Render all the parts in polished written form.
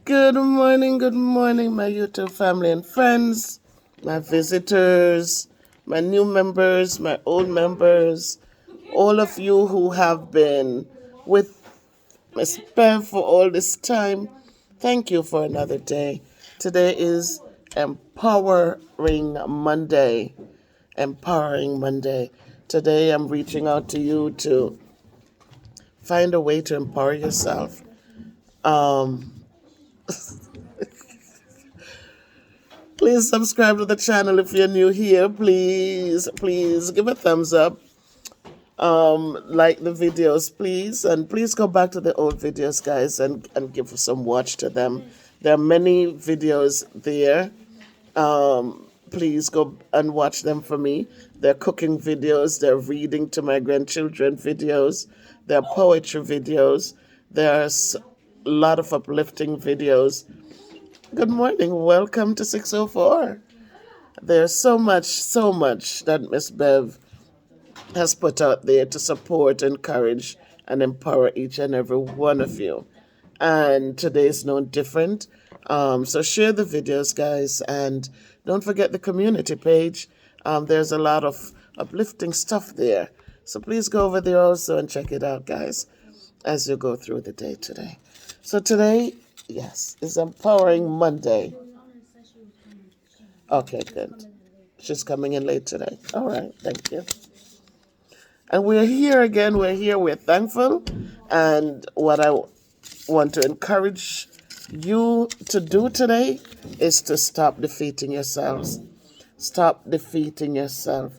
Good morning, my YouTube family and friends, my visitors, my new members, my old members, all of you who have been with Miss Bev for all this time. Thank you for another day. Today is Empowering Monday. Empowering Monday. Today I'm reaching out to you to find a way to empower yourself. Um, Please subscribe to the channel if you're new here. Please give a thumbs up. Like the videos, please. And please go back to the old videos, guys, and give some watch to them. There are many videos there. Please go and watch them for me. They're cooking videos, they're reading to my grandchildren videos, they're poetry videos, there's a lot of uplifting videos. Good morning. Welcome to 604. There's so much that Miss Bev has put out there to support, encourage, and empower each and every one of you. And today is no different. So share the videos, guys, and don't forget the community page. There's a lot of uplifting stuff there. So please go over there also and check it out, guys, as you go through the day today. So today, yes, is Empowering Monday. Okay, good. She's coming in late today. All right, thank you. And we're here again. We're here. We're thankful. And what I want to encourage you to do today is to stop defeating yourselves. Stop defeating yourself.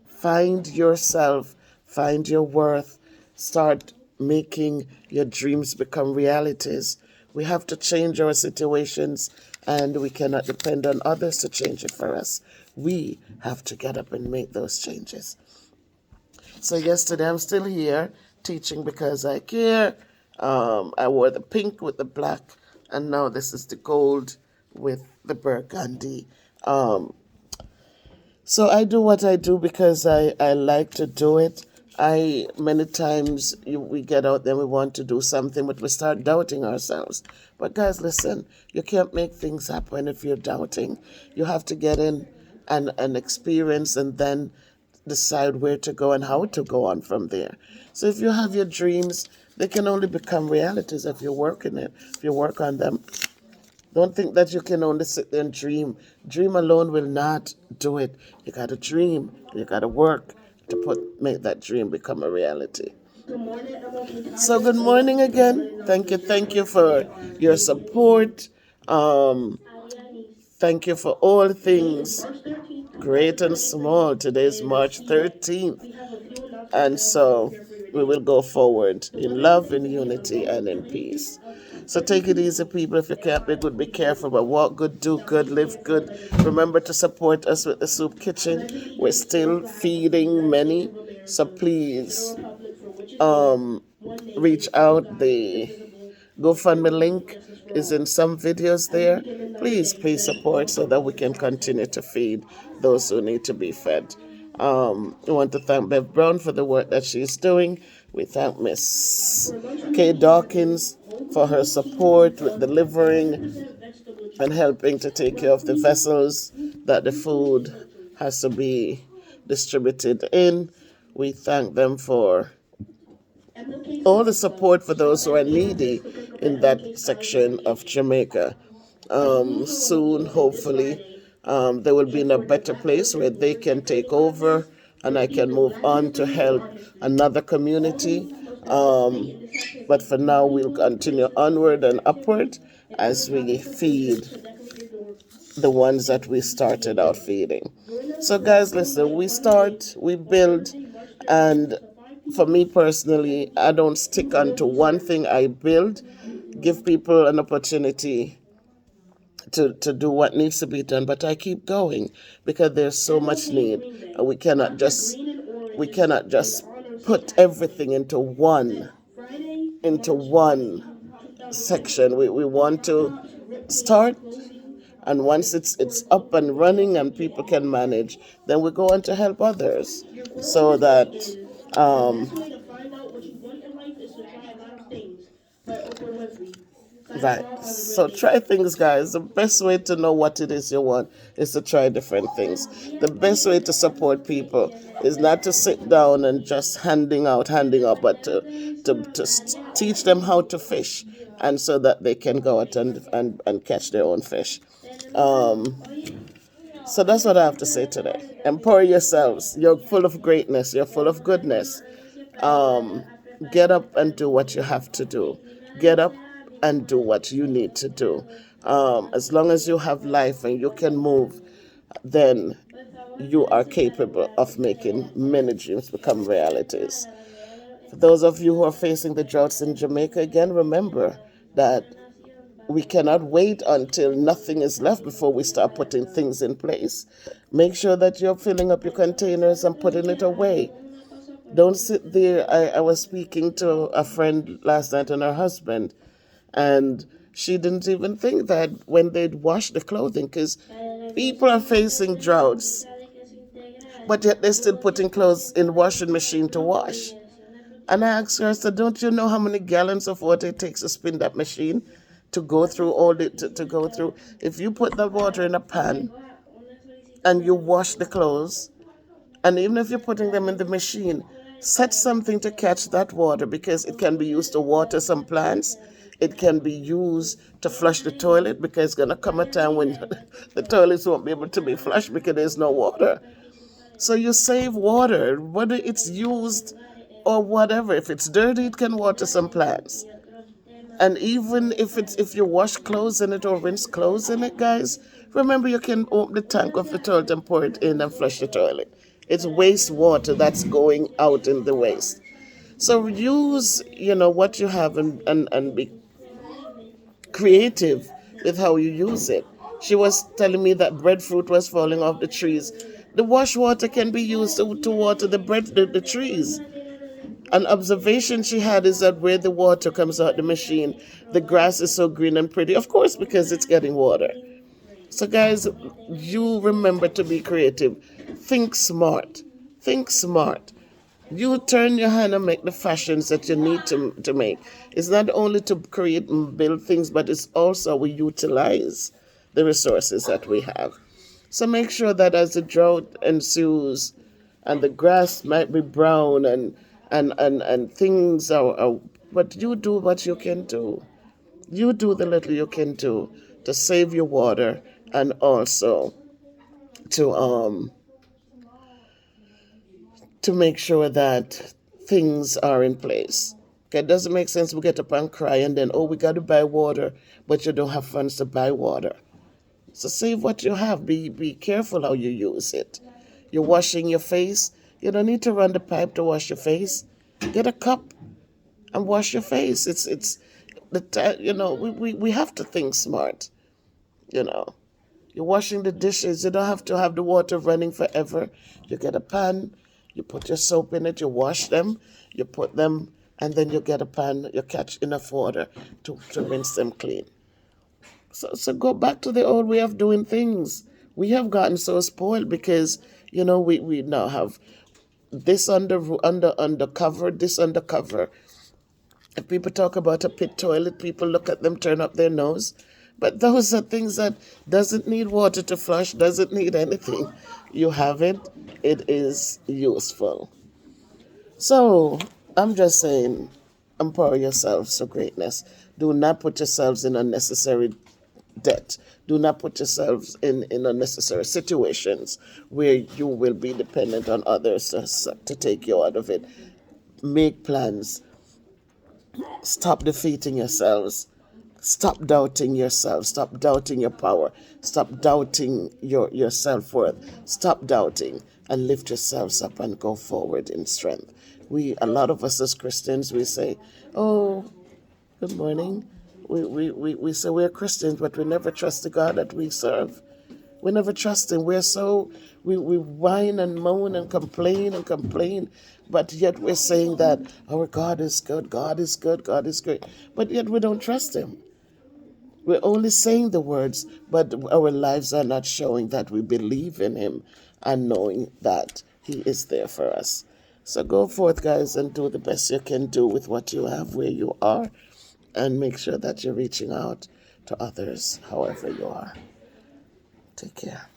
Find yourself. Find your worth. Start making your dreams become realities. We have to change our situations, and we cannot depend on others to change it for us. We have to get up and make those changes. So yesterday I'm still here teaching because I care. I wore the pink with the black, and now this is the gold with the burgundy. So I do what I do because I like to do it. Many times we get out there, we want to do something, but we start doubting ourselves. But guys, listen, you can't make things happen if you're doubting. You have to get in and experience, and then decide where to go and how to go on from there. So if you have your dreams, they can only become realities if you work in it, if you work on them. Don't think that you can only sit there and dream. Dream alone will not do it. You gotta dream. You gotta work to make that dream become a reality. So good morning again. Thank you for your support. Thank you for all things, great and small. Today is March 13th. And so we will go forward in love, in unity, and in peace. So take it easy, people. If you can't be good, be careful. But walk good, do good, live good. Remember to support us with the soup kitchen. We're still feeding many. So please reach out. The GoFundMe link is in some videos there. Please support so that we can continue to feed those who need to be fed. We want to thank Bev Brown for the work that she's doing. We thank Miss Kay Dawkins for her support with delivering and helping to take care of the vessels that the food has to be distributed in. We thank them for all the support for those who are needy in that section of Jamaica. Soon, hopefully, they will be in a better place where they can take over and I can move on to help another community. But for now, we'll continue onward and upward as we feed the ones that we started out feeding. So, guys, listen, we build, and for me personally, I don't stick onto one thing. I build, give people an opportunity to do what needs to be done, but I keep going because there's so much need, and we cannot just put everything into one section. We want to start, and once it's up and running and people can manage, then we go on to help others so that Right. So try things, guys. The best way to know what it is you want is to try different things. The best way to support people is not to sit down and just handing out, but to teach them how to fish, and so that they can go out and catch their own fish. Um, so that's what I have to say today. Empower yourselves. You're full of greatness. You're full of goodness. Um, get up and do what you have to do. Get up and do what you need to do. As long as you have life and you can move, then you are capable of making many dreams become realities. For those of you who are facing the droughts in Jamaica, again, remember that we cannot wait until nothing is left before we start putting things in place. Make sure that you're filling up your containers and putting it away. Don't sit there. I was speaking to a friend last night and her husband, and she didn't even think that when they'd wash the clothing, because people are facing droughts, but yet they're still putting clothes in washing machine to wash. And I asked her, I said, don't you know how many gallons of water it takes to spin that machine to go through all the to go through? If you put the water in a pan and you wash the clothes, and even if you're putting them in the machine, set something to catch that water, because it can be used to water some plants. It can be used to flush the toilet, because it's going to come a time when the toilets won't be able to be flushed because there's no water. So you save water, whether it's used or whatever. If it's dirty, it can water some plants. And even if you wash clothes in it or rinse clothes in it, guys, remember you can open the tank of the toilet and pour it in and flush the toilet. It's wastewater that's going out in the waste. So use, what you have, and be creative with how you use it. She was telling me that breadfruit was falling off the trees. The wash water can be used to water the trees. An observation she had is that where the water comes out the machine, the grass is so green and pretty. Of course, because it's getting water. So, guys, you remember to be creative. Think smart. Think smart. You turn your hand and make the fashions that you need to make. It's not only to create and build things, but it's also we utilize the resources that we have. So make sure that as the drought ensues and the grass might be brown and things are, but you do what you can do. You do the little you can do to save your water, and also to to make sure that things are in place. Okay, it doesn't make sense we get up and cry and then, oh, we got to buy water, but you don't have funds to buy water. So save what you have. Be careful how you use it. You're washing your face. You don't need to run the pipe to wash your face. Get a cup and wash your face. It's we have to think smart. You know, you're washing the dishes. You don't have to have the water running forever. You get a pan. You put your soap in it. You wash them. You put them, and then you get a pan. You catch enough water to rinse them clean. So go back to the old way of doing things. We have gotten so spoiled because we now have this under cover, this under cover. If people talk about a pit toilet, people look at them, turn up their nose. But those are things that doesn't need water to flush, doesn't need anything. You have it, it is useful. So I'm just saying, empower yourselves to greatness. Do not put yourselves in unnecessary debt. Do not put yourselves in unnecessary situations where you will be dependent on others to take you out of it. Make plans. Stop defeating yourselves. Stop doubting yourself. Stop doubting your power. Stop doubting your self-worth. Stop doubting and lift yourselves up and go forward in strength. A lot of us as Christians, we say, oh, good morning. We say we're Christians, but we never trust the God that we serve. We never trust Him. We whine and moan and complain, but yet we're saying that our God is good, God is good, God is great, but yet we don't trust Him. We're only saying the words, but our lives are not showing that we believe in Him and knowing that He is there for us. So go forth, guys, and do the best you can do with what you have where you are. and make sure that you're reaching out to others however you are. Take care.